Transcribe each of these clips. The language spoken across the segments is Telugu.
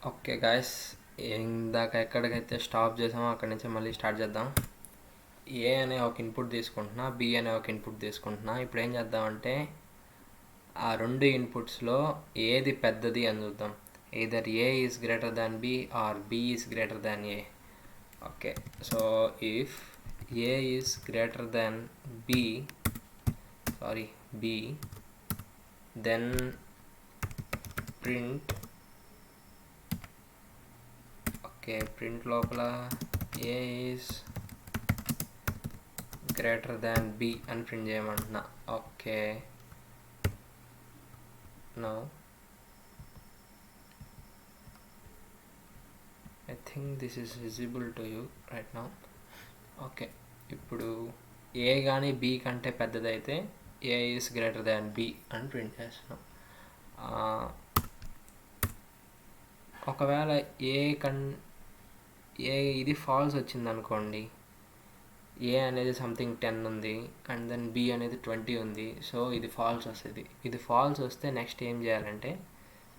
ఓకే గాయస్, ఇందాక ఎక్కడికైతే స్టాప్ చేసామో అక్కడి నుంచి మళ్ళీ స్టార్ట్ చేద్దాం. ఏ అనే ఒక ఇన్పుట్ తీసుకుంటున్నా, బి అనే ఒక ఇన్పుట్ తీసుకుంటున్నా. ఇప్పుడు ఏం చేద్దామంటే ఆ రెండు ఇన్పుట్స్లో ఏది పెద్దది అని చూద్దాం. Either A is greater than B or B is greater than A. Okay, so if A is greater than B B then print print లోపల A is greater than B అని ప్రింట్ చేయమంటున్నా. Okay, now I think this is visible to you right now. Okay, ఇప్పుడు ఏ కానీ బి కంటే పెద్దదైతే A is greater than B అని ప్రింట్ చేస్తున్నాం. ఒకవేళ ఏ ఇది ఫాల్స్ వచ్చింది అనుకోండి, ఏ అనేది సంథింగ్ 10 ఉంది అండ్ దెన్ బి అనేది 20 ఉంది. సో ఇది ఫాల్స్ వస్తుంది. ఇది ఫాల్స్ వస్తే నెక్స్ట్ ఏం చేయాలంటే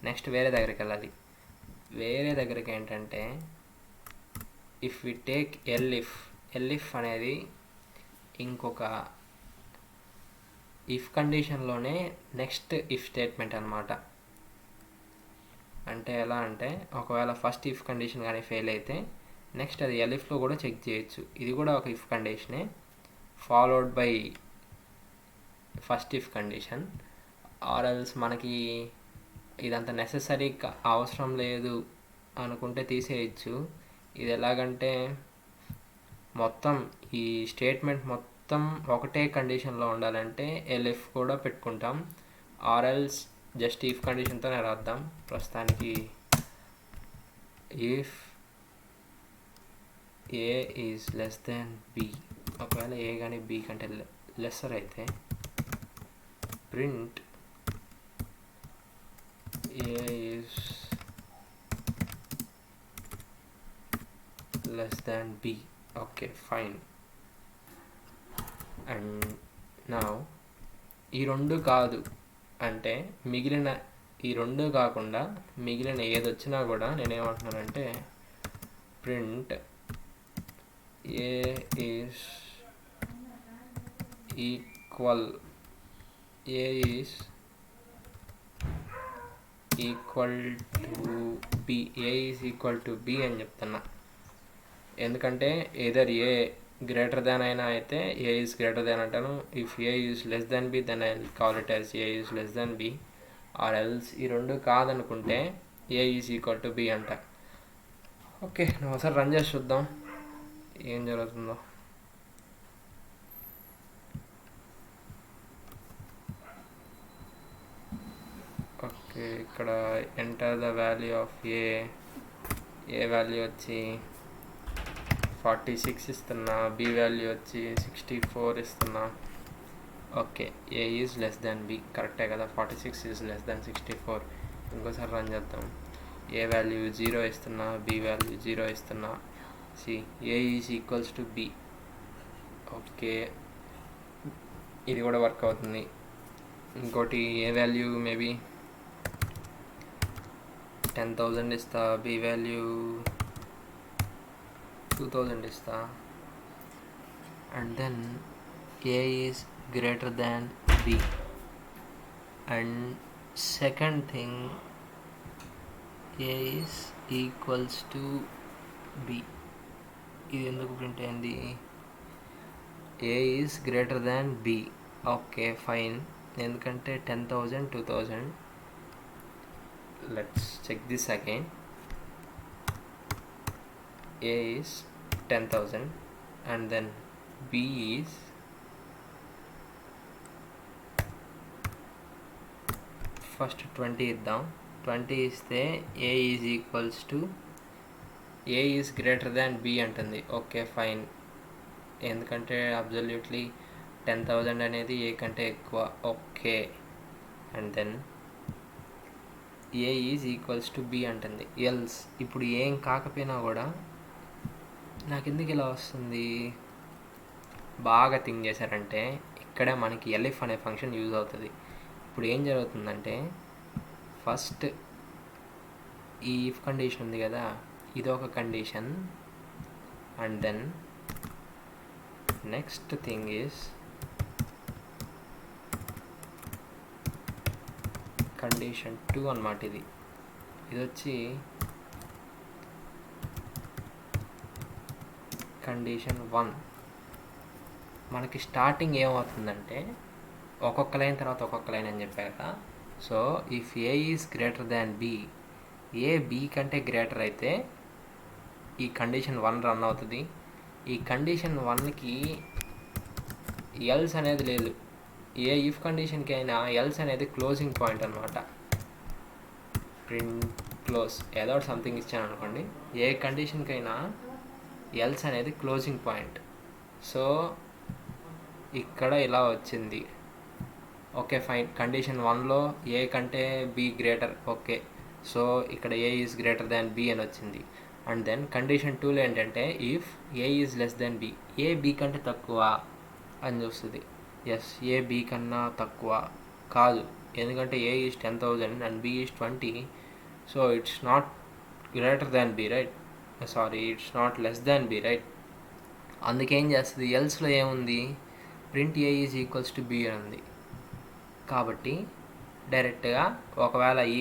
నెక్స్ట్ వేరే దగ్గరికి వెళ్ళాలి. వేరే దగ్గరికి ఏంటంటే ఇఫ్ వి టేక్ ఎల్ఇఫ్ అనేది ఇంకొక ఇఫ్ కండిషన్లోనే నెక్స్ట్ ఇఫ్ స్టేట్మెంట్ అనమాట. అంటే ఎలా అంటే ఒకవేళ ఫస్ట్ ఇఫ్ కండిషన్ కానీ ఫెయిల్ అయితే నెక్స్ట్ అది ఎల్ఇఫ్లో కూడా చెక్ చేయొచ్చు. ఇది కూడా ఒక ఇఫ్ కండిషనే followed by first if condition. Or else మనకి ఇదంతా నెససరీ అవసరం లేదు అనుకుంటే తీసేయచ్చు. ఇది ఎలాగంటే మొత్తం ఈ స్టేట్మెంట్ మొత్తం ఒకటే కండిషన్లో ఉండాలంటే ఎల్ఇఫ్ కూడా పెట్టుకుంటాం. ఆర్ ఎల్స్ జస్ట్ ఇఫ్ కండిషన్తోనే రాద్దాం ప్రస్తుతానికి. If A is less then B, ఒకవేళ ఏ కానీ బి కంటే లెస్సర్ అయితే print A is less than B. Okay fine. And నా ఈ రెండు కాదు అంటే మిగిలిన ఈ రెండు కాకుండా మిగిలిన ఏది వచ్చినా కూడా నేనేమంటున్నానంటే print A is equal to B. A is equal to B అని చెప్తున్నా. ఎందుకంటే ఏదర్ ఏ గ్రేటర్ దాన్ అయినా అయితే ఏ ఈజ్ గ్రేటర్ దాన్ అంటాను. If A is less than B then I call it as A is less than B. Or else ఈ రెండు కాదనుకుంటే A is equal to B అంట. ఓకే, నువ్వు ఒకసారి రన్ చేసి చూద్దాం ఏం జరుగుతుందో. ఓకే, ఇక్కడ enter the value of A value వచ్చి 46 ఇస్తున్నా, బి వాల్యూ వచ్చి 64 ఇస్తున్నా. Okay, A is less than B కరెక్టే కదా, 46 ఈజ్ లెస్ దాన్ 64. ఇంకోసారి రన్ చేద్దాం. ఏ వాల్యూ 0 ఇస్తున్నా, బి వాల్యూ 0 ఇస్తున్నా. See A is equals to B. Okay, ఇది కూడా వర్క్ అవుతుంది. ఇంకోటి ఏ వాల్యూ మేబీ 10,000 ఇస్తా, బి వాల్యూ 2,000 ఇస్తా. And then A is greater than B. And second thing A is equals to B. ఇది ఎందుకు ప్రింట్ అయింది? A is greater than B. Okay fine, ఎందుకంటే 10,000 2,000. Let's check this again. A is 10,000 and then B is first 20 ఇద్దాం. 20 ఇస్తే A is equals to A is greater than B అంటుంది. ఓకే ఫైన్, ఎందుకంటే అబ్జల్యూట్లీ 10,000 అనేది ఏ కంటే ఎక్కువ. Okay, and then A is equals to B అంటుంది. ఎల్స్ ఇప్పుడు ఏం కాకపోయినా కూడా నాకు ఎందుకు ఇలా వస్తుంది? బాగా థింక్ చేశారంటే ఇక్కడే మనకి ఎల్ఇఫ్ అనే ఫంక్షన్ యూజ్ అవుతుంది. ఇప్పుడు ఏం జరుగుతుందంటే ఫస్ట్ ఈ ఇఫ్ కండిషన్ ఉంది కదా, ఇదొక condition. And then next thing is condition 2 అన్నమాట. ఇది వచ్చి కండిషన్ 1. మనకి స్టార్టింగ్ ఏమవుతుందంటే ఒక్కొక్క లైన్ తర్వాత ఒక్కొక్క లైన్ అని చెప్పాక, so if A is greater than B, A B కంటే గ్రేటర్ అయితే ఈ కండిషన్ 1 రన్ అవుతుంది. ఈ కండిషన్ 1కి ఎల్స్ అనేది లేదు. ఏ ఇఫ్ కండిషన్కి అయినా ఎల్స్ అనేది క్లోజింగ్ పాయింట్ అనమాట. ప్రింట్ క్లోజ్ ఏదో సంథింగ్ ఇచ్చాను అనుకోండి, ఏ కండిషన్కి అయినా ఎల్స్ అనేది క్లోజింగ్ పాయింట్. సో ఇక్కడ ఇలా వచ్చింది. ఓకే ఫైన్, కండిషన్ 1లో ఏ కంటే బి గ్రేటర్. ఓకే, సో ఇక్కడ A is greater than B అని వచ్చింది. అండ్ దెన్ కండిషన్ 2లో ఏంటంటే if A is less than B, A B కంటే తక్కువ అని చూస్తుంది. ఎస్, ఏ బి కన్నా తక్కువ కాదు, ఎందుకంటే A is 10,000 and B is 20. So it's not greater than B, right? Sorry, it's not less than B, right? అందుకేం చేస్తుంది, ఎల్స్లో ఏముంది, print A is equals to B అని ఉంది. కాబట్టి డైరెక్ట్గా ఒకవేళ ఈ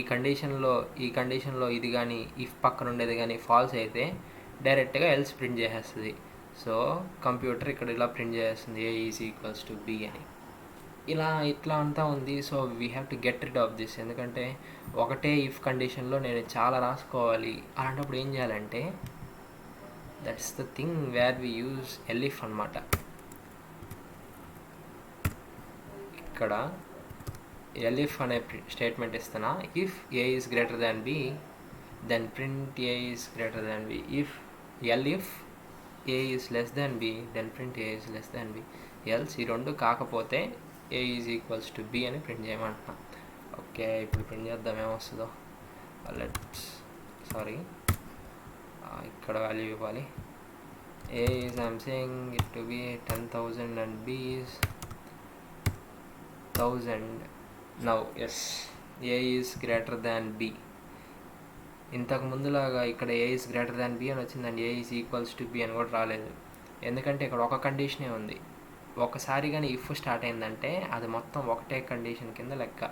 కండిషన్లో ఇది కానీ ఇఫ్ పక్కన ఉండేది కానీ ఫాల్స్ అయితే డైరెక్ట్గా ఎల్స్ ప్రింట్ చేసేస్తుంది. సో కంప్యూటర్ ఇక్కడ ఇలా ప్రింట్ చేస్తుంది ఏ ఈజ్ ఈక్వల్స్ టు బి అని. ఇట్లా అంతా ఉంది. So we have to get rid of this. ఎందుకంటే ఒకటే ఇఫ్ కండిషన్లో నేను చాలా రాసుకోవాలి. అలాంటప్పుడు ఏం చేయాలంటే that's the thing where we use elif అనమాట. ఇక్కడ ఎలిఫ్ అనే స్టేట్మెంట్ ఇస్తున్నా. If A is greater than B then print A is greater than B. If elif A is less than B then print A is less than B. Else ఈ రెండు కాకపోతే A is equals to B అని ప్రింట్ చేయమంటున్నా. ఓకే, ఇప్పుడు ప్రింట్ చేద్దాం ఏమొస్తుందో. ఇక్కడ వాల్యూ ఇవ్వాలి. A is I'm saying it to be 10,000 and B is 1000. Now yes, A is greater than B. ఇంతకు ముందులాగా ఇక్కడ A is greater than B అని వచ్చిందండి, A is equals to B అని కూడా రాలేదు. ఎందుకంటే ఇక్కడ ఒక కండిషనే ఉంది. ఒకసారి కానీ ఇఫ్ స్టార్ట్ అయిందంటే అది మొత్తం ఒకటే కండిషన్ కింద లెక్క.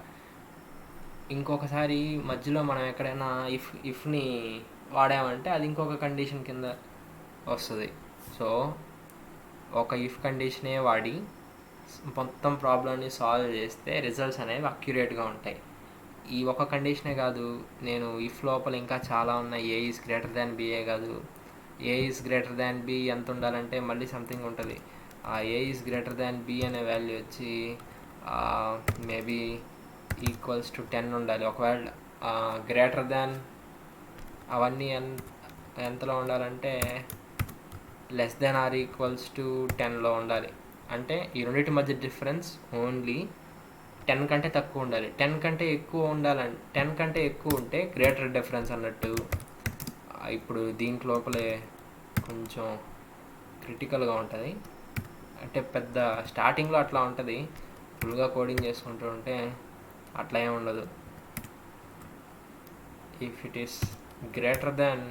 ఇంకొకసారి మధ్యలో మనం ఎక్కడైనా ఇఫ్ని వాడామంటే అది ఇంకొక కండిషన్ కింద వస్తుంది. సో ఒక ఇఫ్ కండిషనే వాడి మొత్తం ప్రాబ్లమ్ని సాల్వ్ చేస్తే రిజల్ట్స్ అనేవి అక్యురేట్గా ఉంటాయి. ఈ ఒక కండిషనే కాదు, నేను ఇఫ్ లోపల ఇంకా చాలా ఉన్నాయి. A is greater than B A కాదు, A is greater than B ఎంత ఉండాలంటే మళ్ళీ సంథింగ్ ఉంటుంది. ఆ A is greater than B అనే వాల్యూ వచ్చి మేబీ ఈక్వల్స్ టు 10 ఉండాలి. ఒకవేళ గ్రేటర్ దాన్ అవన్నీ ఎంతలో ఉండాలంటే less than or equals to 10లో ఉండాలి. అంటే ఈ రెండింటి మధ్య డిఫరెన్స్ ఓన్లీ 10 కంటే తక్కువ ఉండాలి. 10 కంటే ఎక్కువ ఉండాలంటే 10 కంటే ఎక్కువ ఉంటే గ్రేటర్ డిఫరెన్స్ అన్నట్టు. ఇప్పుడు దీంట్ లోపలే కొంచెం క్రిటికల్గా ఉంటుంది. అంటే పెద్ద స్టార్టింగ్లో అట్లా ఉంటుంది, ఫుల్గా కోడింగ్ చేసుకుంటూ ఉంటే అట్లా ఏమి ఉండదు. If it is greater than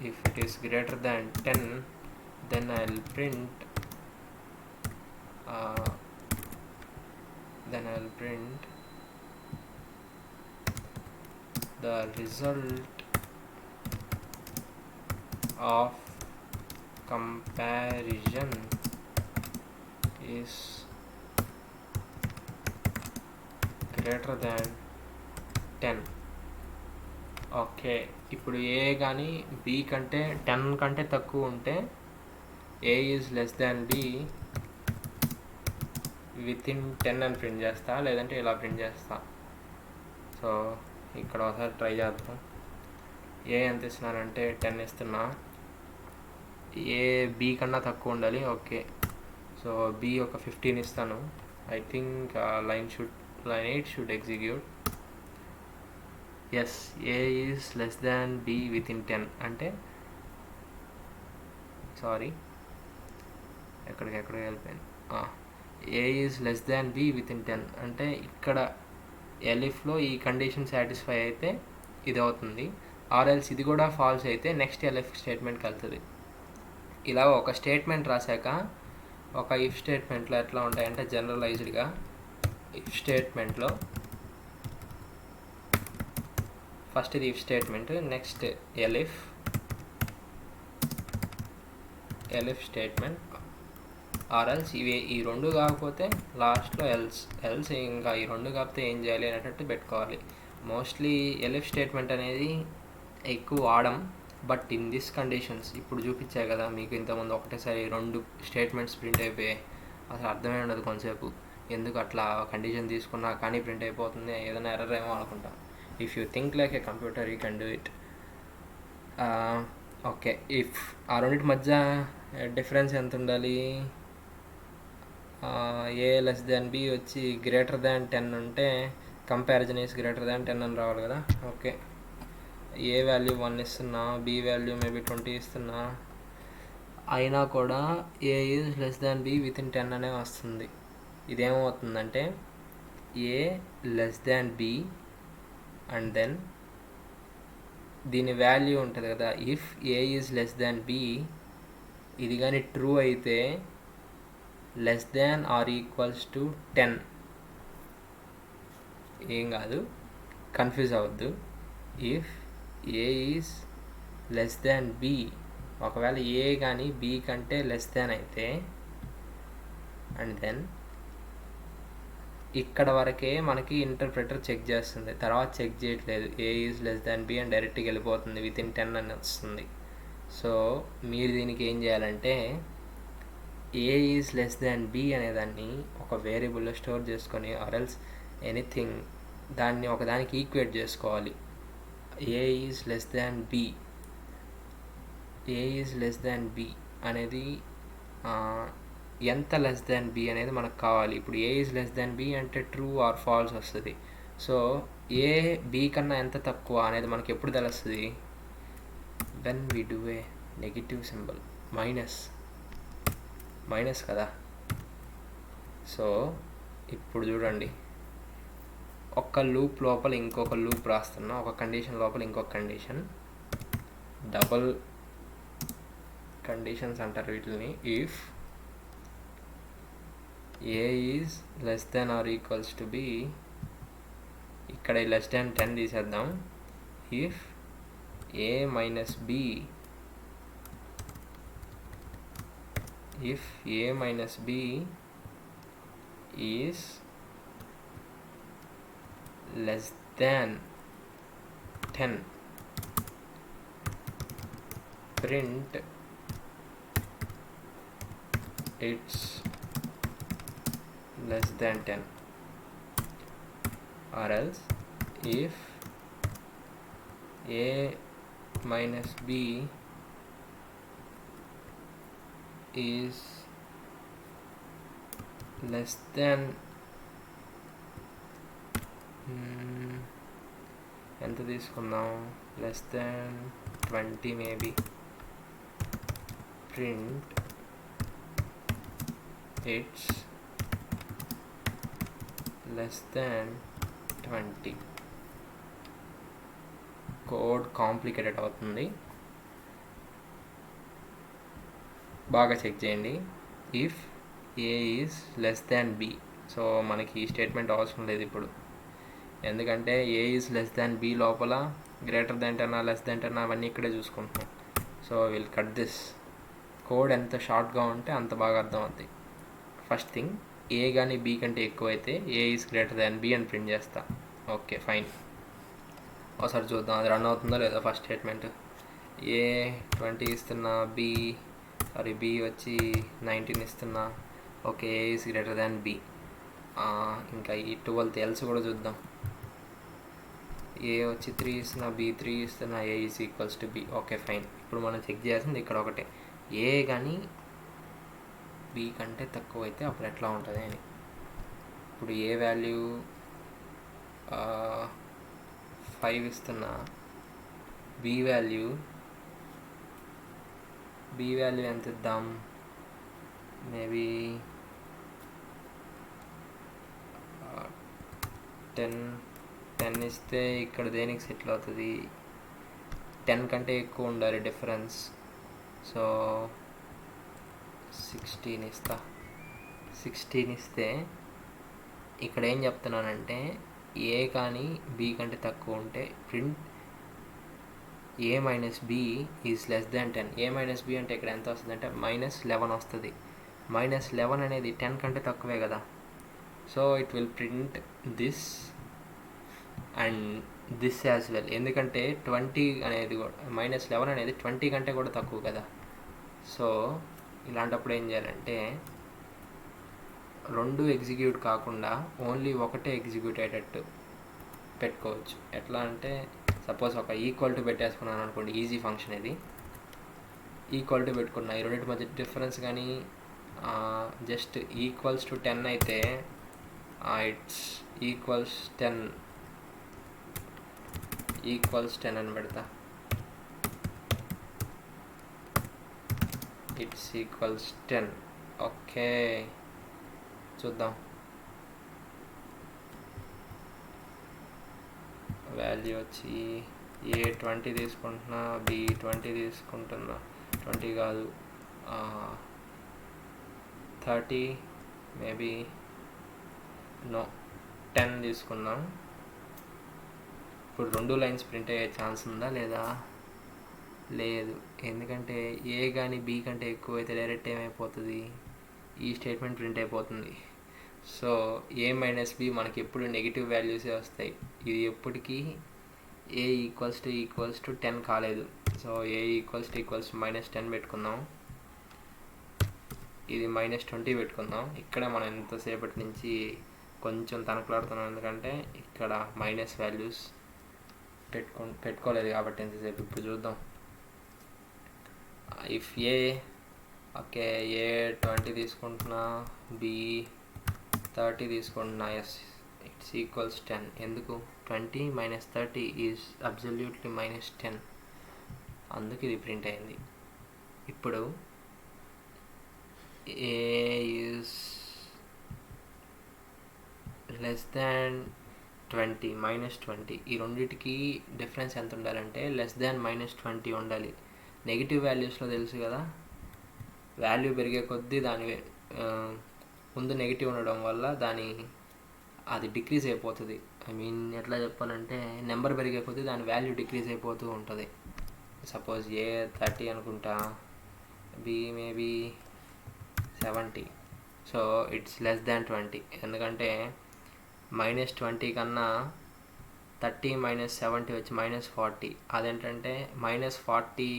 if it is greater than 10 then I'll print the result of comparison is greater than 10. Okay, ఇప్పుడు ఏ కానీ బి కంటే 10 కంటే తక్కువ ఉంటే A is less than B within 10 అని ప్రింట్ చేస్తా, లేదంటే ఇలా ప్రింట్ చేస్తా. సో ఇక్కడ ఒకసారి ట్రై చేద్దాం. ఏ ఎంత ఇస్తున్నానంటే 10 ఇస్తున్నా. ఏ బి కన్నా తక్కువ ఉండాలి. ఓకే, సో బి ఒక 15 ఇస్తాను. I think line 8 should execute. Yes, A is less than B within 10 అంటే ఎక్కడికి వెళ్ళిపోయింది. A is less than B within 10 అంటే ఇక్కడ ఎలిఫ్లో ఈ కండిషన్ సాటిస్ఫై అయితే ఇది అవుతుంది, ఆర్ఎల్స్ ఇది కూడా ఫాల్స్ అయితే నెక్స్ట్ ఎలిఫ్ స్టేట్మెంట్కి వెళ్తుంది. ఇలా ఒక స్టేట్మెంట్ రాశాక ఒక ఇఫ్ స్టేట్మెంట్లో ఎట్లా ఉంటాయంటే జనరలైజ్డ్గా ఇఫ్ స్టేట్మెంట్లో ఫస్ట్ ఇది ఇఫ్ స్టేట్మెంట్, నెక్స్ట్ ఎలిఫ్ స్టేట్మెంట్ ఆర్ఎల్స్ ఈ రెండు కాకపోతే లాస్ట్లో ఎల్స్ ఇంకా ఈ రెండు కాకపోతే ఏం చేయాలి అనేటట్టు పెట్టుకోవాలి. మోస్ట్లీ ఎలిఫ్ స్టేట్మెంట్ అనేది ఎక్కువ వాడం, బట్ ఇన్ దిస్ కండిషన్స్ ఇప్పుడు చూపించాయి కదా మీకు ఇంతకుముందు ఒకటేసారి 2 స్టేట్మెంట్స్ ప్రింట్ అయిపోయాయి, అసలు అర్థమే ఉండదు కొంతసేపు ఎందుకు అట్లా కండిషన్ తీసుకున్నా కానీ ప్రింట్ అయిపోతుంది, ఏదైనా ఎర్రర్ ఏమో అనుకుంటాం. If you think like A computer you can do it. Okay, if ఆ రెండింటి మధ్య డిఫరెన్స్ ఎంత ఉండాలి, ఏ లెస్ దాన్ బి వచ్చి గ్రేటర్ దాన్ 10 ఉంటే కంపారిజన్ ఈస్ గ్రేటర్ దాన్ 10 అని రావాలి కదా. ఓకే, ఏ వాల్యూ 1 ఇస్తున్నా, బి వాల్యూ మేబీ 20 ఇస్తున్నా, అయినా కూడా A is less than B within 10 అనే వస్తుంది. ఇదేమవుతుందంటే A less than B and then దీని వాల్యూ ఉంటుంది కదా, if A is less than B ఇది కానీ ట్రూ అయితే less than or equals to 10. ఏం కాదు, కన్ఫ్యూజ్ అవ్వద్దు. If A is less than B, ఒకవేళ ఏ కానీ బి కంటే లెస్ దాన్ అయితే అండ్ దెన్ ఇక్కడ వరకే మనకి ఇంటర్ప్రెటర్ చెక్ చేస్తుంది, తర్వాత చెక్ చేయట్లేదు. ఏ ఈజ్ లెస్ దాన్ బి అని డైరెక్ట్గా వెళ్ళిపోతుంది, విత్ ఇన్ 10 అని వస్తుంది. సో మీరు దీనికి ఏం చేయాలంటే ఏ ఈజ్ లెస్ దాన్ బి అనేదాన్ని ఒక వేరియబుల్లో స్టోర్ చేసుకొని ఆర్ఎల్స్ ఎనీథింగ్ దాన్ని ఒకదానికి ఈక్వేట్ చేసుకోవాలి. A is less than B, A is less than B అనేది ఎంత లెస్ దాన్ బి అనేది మనకు కావాలి. ఇప్పుడు A is less than B అంటే ట్రూ ఆర్ ఫాల్స్ వస్తుంది. సో ఏ బి కన్నా ఎంత తక్కువ అనేది మనకి ఎప్పుడు తెలుస్తుంది, when we do a negative symbol minus కదా. సో ఇప్పుడు చూడండి, ఒక లూప్ లోపల ఇంకొక లూప్ రాస్తున్నా, ఒక కండిషన్ లోపల ఇంకొక కండిషన్, డబుల్ కండిషన్స్ అంటారు వీటిని. If A is less than or equals to B, ఇక్కడ లెస్ దాన్ 10 తీసేద్దాం. If A minus B, if a minus b is less than 10, print it's less than 10. Or else if a minus b is less than ఎంత తీసుకుందాం, less than 20 maybe, print it's less than 20. Code complicated అవుతుంది, బాగా చెక్ చేయండి. If A is less than B, so మనకి ఈ స్టేట్మెంట్ అవసరం లేదు ఇప్పుడు, ఎందుకంటే A is less than B లోపల గ్రేటర్ దాన్ 10 లెస్ దాన్ 10 అవన్నీ ఇక్కడే చూసుకుంటున్నాం. So will cut this. Code ఎంత షార్ట్గా ఉంటే అంత బాగా అర్థం అవుతుంది. ఫస్ట్ థింగ్, ఏ కానీ బి కంటే ఎక్కువ అయితే ఏ ఈజ్ గ్రేటర్ దాన్ బి అని ప్రింట్ చేస్తా. ఓకే ఫైన్, ఒకసారి చూద్దాం అది రన్ అవుతుందో లేదో. ఫస్ట్ స్టేట్మెంట్ ఏ 20 ఇస్తున్నా, బి వచ్చి 19 ఇస్తున్నా. Okay, A is greater than B. ఇంకా ఈ 12th ఎల్స్ కూడా చూద్దాం. ఏ వచ్చి 3 ఇస్తున్నా, బి 3 ఇస్తున్నా, A is equals to B. Okay fine, ఇప్పుడు మనం చెక్ చేయాల్సింది ఇక్కడ ఒకటే, ఏ కానీ బి కంటే తక్కువ అయితే అప్పుడు ఎట్లా ఉంటుంది అని. ఇప్పుడు ఏ వాల్యూ 5 ఇస్తున్నా, బి వాల్యూ ఎంత ఇద్దాం, మేబీ 10 10 ఇస్తే ఇక్కడ దేనికి సెటిల్ అవుతుంది? 10 కంటే ఎక్కువ ఉండాలి డిఫరెన్స్. సో 16 ఇస్తా. 16 ఇస్తే ఇక్కడ ఏం చెప్తున్నానంటే ఏ కానీ బి కంటే తక్కువ ఉంటే print A minus B is less than 10. A minus B అంటే ఇక్కడ ఎంత వస్తుంది అంటే -11 వస్తుంది. -11 అనేది 10 కంటే తక్కువే కదా. So it will print this and this as well. ఎందుకంటే 20 అనేది కూడా -11 అనేది 20 కంటే కూడా తక్కువ కదా. సో ఇలాంటప్పుడు ఏం చేయాలంటే రెండు ఎగ్జిక్యూట్ కాకుండా ఓన్లీ ఒకటే ఎగ్జిక్యూట్ అయ్యేటట్టు పెట్టుకోవచ్చు. ఎట్లా అంటే సపోజ్ ఒక ఈక్వల్ టు పెట్టేసుకున్నాను అనుకోండి, ఈజీ ఫంక్షన్ ఇది. ఈక్వల్ టు పెట్టుకున్నా, ఈ రెండింటి మధ్య డిఫరెన్స్ కానీ జస్ట్ ఈక్వల్స్ టు 10 అయితే ఇట్స్ ఈక్వల్స్ 10 అని పెడతా. It's equals 10. ఓకే, చూద్దాం. వాల్యూ వచ్చి ఏ 20 తీసుకుంటున్నా, బి 20 తీసుకుంటున్నా, 20 కాదు 30 మేబీ నో 10 తీసుకుందాం. ఇప్పుడు రెండు లైన్స్ ప్రింట్ అయ్యే ఛాన్స్ ఉందా లేదా? లేదు, ఎందుకంటే ఏ కానీ బి కంటే ఎక్కువ అయితే డైరెక్ట్ ఏమైపోతుంది, ఈ స్టేట్మెంట్ ప్రింట్ అయిపోతుంది. సో ఏ మైనస్ బి మనకి ఎప్పుడు నెగిటివ్ వాల్యూసే వస్తాయి. ఇది ఎప్పటికీ ఏ ఈక్వల్స్ టు 10 కాలేదు. సో ఏ ఈక్వల్స్ టు -10 పెట్టుకుందాం. ఇది -20 పెట్టుకుందాం. ఇక్కడ మనం ఎంతసేపటి నుంచి కొంచెం తనకలాడుతున్నాం, ఎందుకంటే ఇక్కడ మైనస్ వాల్యూస్ పెట్టుకోలేదు కాబట్టి ఎంతసేపు. ఇప్పుడు చూద్దాం. ఇఫ్ ఏ ఓకే, ఏ 20 తీసుకుంటున్నా, బి 30 తీసుకుంటున్నా, ఎస్ ఇట్స్ ఈక్వల్స్ 10. ఎందుకు? 20 - 30 ఈజ్ అబ్సల్యూట్లీ -10. అందుకు ఇది ప్రింట్ అయింది. ఇప్పుడు ఏ ఈజ్ లెస్ దాన్ 20, -20. ఈ రెండింటికి డిఫరెన్స్ ఎంత ఉండాలంటే లెస్ దాన్ -20 ఉండాలి. నెగిటివ్ వాల్యూస్లో తెలుసు కదా, వాల్యూ పెరిగే కొద్దీ దాని ముందు నెగిటివ్ ఉండడం వల్ల అది డిక్రీజ్ అయిపోతుంది. ఎట్లా చెప్పాలంటే నెంబర్ పెరిగే కొద్దీ దాని వాల్యూ డిక్రీజ్ అయిపోతూ ఉంటుంది. సపోజ్ ఏ 30 అనుకుంటా, B maybe 70. So it's less than 20. ఎందుకంటే -20 కన్నా 30 - 70 వచ్చి -40. అదేంటంటే -40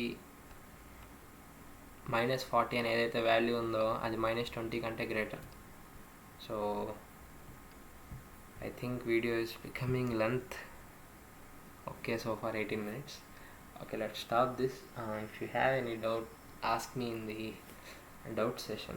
అని ఏదైతే వాల్యూ ఉందో అది -20 కంటే greater. So I think video is becoming length. Okay, so far 18 minutes. Okay, let's stop this. If you have any doubt, ask me in the doubt session.